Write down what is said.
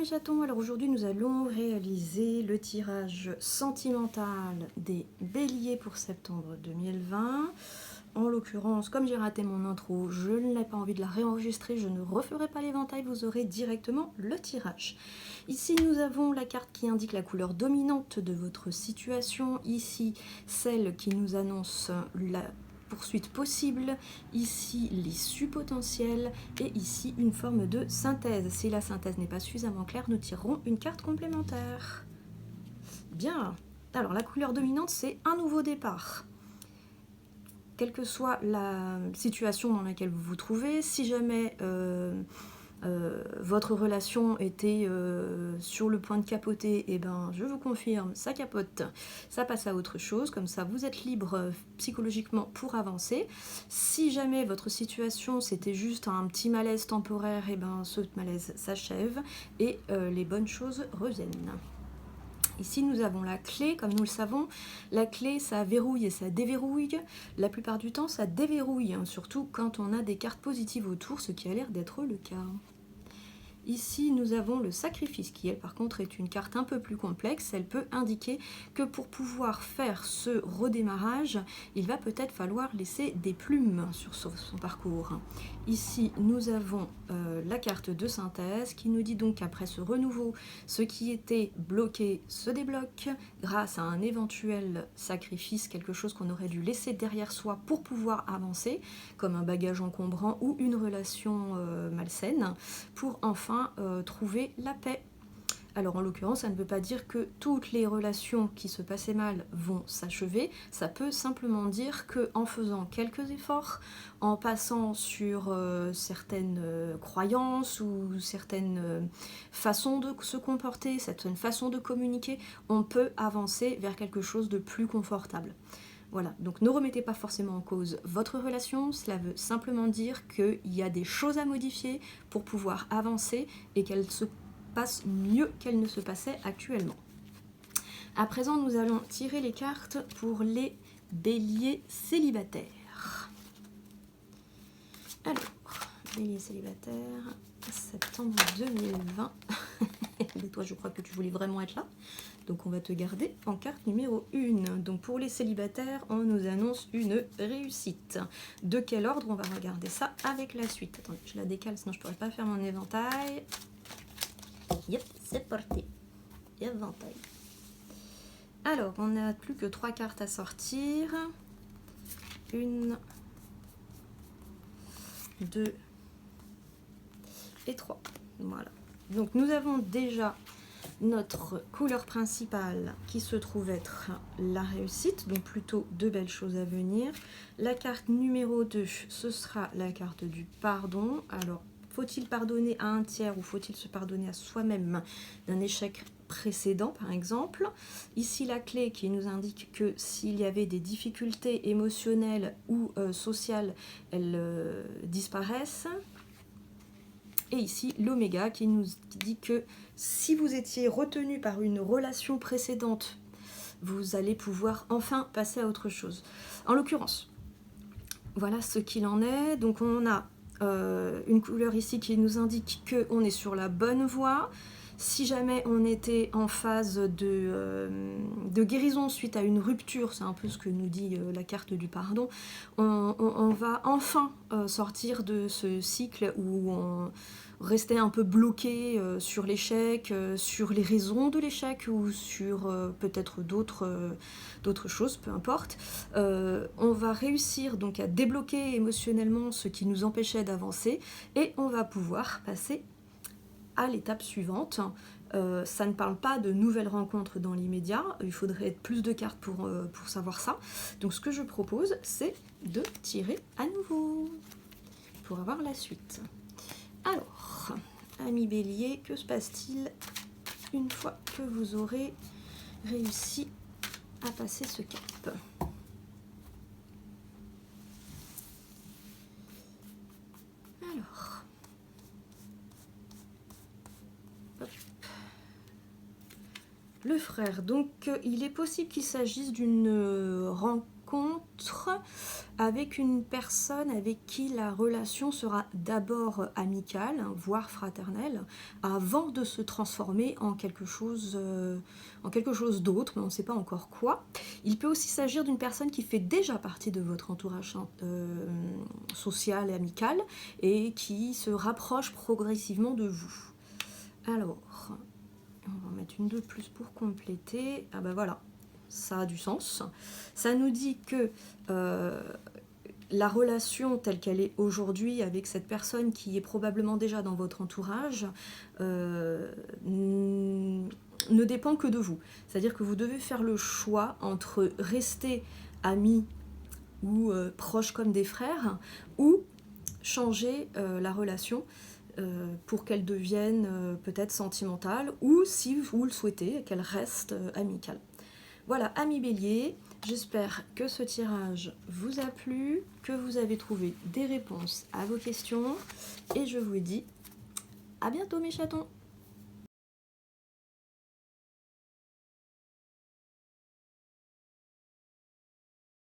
mes chatons, alors aujourd'hui nous allons réaliser le tirage sentimental des béliers pour septembre 2020. En l'occurrence, comme j'ai raté mon intro, je n'ai pas envie de la réenregistrer, je ne referai pas l'éventail, vous aurez directement le tirage. Ici nous avons la carte qui indique la couleur dominante de votre situation, ici celle qui nous annonce la poursuite possible, ici l'issue potentielle et ici une forme de synthèse. Si la synthèse n'est pas suffisamment claire, nous tirerons une carte complémentaire. Bien, alors la couleur dominante c'est un nouveau départ. Quelle que soit la situation dans laquelle vous vous trouvez, si jamais votre relation était sur le point de capoter, et ben je vous confirme, ça capote, ça passe à autre chose, comme ça vous êtes libre psychologiquement pour avancer. Si jamais votre situation c'était juste un petit malaise temporaire, et ben ce malaise s'achève et les bonnes choses reviennent. Ici, nous avons la clé, comme nous le savons. La clé, ça verrouille et ça déverrouille. La plupart du temps, ça déverrouille, hein, surtout quand on a des cartes positives autour, ce qui a l'air d'être le cas. Ici, nous avons le sacrifice, qui, elle, par contre, est une carte un peu plus complexe. Elle peut indiquer que pour pouvoir faire ce redémarrage, il va peut-être falloir laisser des plumes sur son parcours. Ici, nous avons la carte de synthèse, qui nous dit donc qu'après ce renouveau, ce qui était bloqué se débloque grâce à un éventuel sacrifice, quelque chose qu'on aurait dû laisser derrière soi pour pouvoir avancer, comme un bagage encombrant ou une relation malsaine, pour enfin trouver la paix. Alors en l'occurrence, ça ne veut pas dire que toutes les relations qui se passaient mal vont s'achever, ça peut simplement dire qu'en faisant quelques efforts, en passant sur certaines croyances ou certaines façons de se comporter, certaines façons de communiquer, on peut avancer vers quelque chose de plus confortable. Voilà, donc ne remettez pas forcément en cause votre relation, cela veut simplement dire qu'il y a des choses à modifier pour pouvoir avancer et qu'elle se passe mieux qu'elle ne se passait actuellement. À présent, nous allons tirer les cartes pour les béliers célibataires. Alors, bélier célibataire, septembre 2020. Et toi, je crois que tu voulais vraiment être là. Donc on va te garder en carte numéro 1. Donc pour les célibataires, on nous annonce une réussite. De quel ordre? On va regarder ça avec la suite. Attendez, je la décale, sinon je ne pourrais pas faire mon éventail. Yep, c'est parti. Éventail. Alors, on n'a plus que 3 cartes à sortir. 1, 2 et 3. Voilà. Donc nous avons déjà notre couleur principale qui se trouve être la réussite, donc plutôt de belles choses à venir. La carte numéro 2, ce sera la carte du pardon. Alors, faut-il pardonner à un tiers ou faut-il se pardonner à soi-même d'un échec précédent, par exemple? Ici, la clé qui nous indique que s'il y avait des difficultés émotionnelles ou sociales, elles disparaissent. Et ici, l'oméga qui nous dit que si vous étiez retenu par une relation précédente, vous allez pouvoir enfin passer à autre chose. En l'occurrence, voilà ce qu'il en est. Donc on a une couleur ici qui nous indique qu'on est sur la bonne voie. Si jamais on était en phase de guérison suite à une rupture, c'est un peu ce que nous dit la carte du pardon, on va enfin sortir de ce cycle où on restait un peu bloqué sur l'échec, sur les raisons de l'échec ou sur peut-être d'autres choses, peu importe. On va réussir donc à débloquer émotionnellement ce qui nous empêchait d'avancer et on va pouvoir passer à l'étape suivante. Ça ne parle pas de nouvelles rencontres dans l'immédiat, il faudrait plus de cartes pour savoir ça. Donc ce que je propose, c'est de tirer à nouveau pour avoir la suite. Alors, amis bélier, que se passe-t-il une fois que vous aurez réussi à passer ce cap? Alors, hop. Le frère, donc il est possible qu'il s'agisse d'une contre avec une personne avec qui la relation sera d'abord amicale, voire fraternelle, avant de se transformer en quelque chose d'autre, mais on ne sait pas encore quoi. Il peut aussi s'agir d'une personne qui fait déjà partie de votre entourage social et amical et qui se rapproche progressivement de vous. Alors, on va mettre une de plus pour compléter. Ah ben voilà, ça a du sens. Ça nous dit que la relation telle qu'elle est aujourd'hui avec cette personne qui est probablement déjà dans votre entourage ne dépend que de vous. C'est-à-dire que vous devez faire le choix entre rester amis ou proches comme des frères ou changer la relation pour qu'elle devienne peut-être sentimentale ou, si vous le souhaitez, qu'elle reste amicale. Voilà, amis Bélier, j'espère que ce tirage vous a plu, que vous avez trouvé des réponses à vos questions et je vous dis à bientôt mes chatons.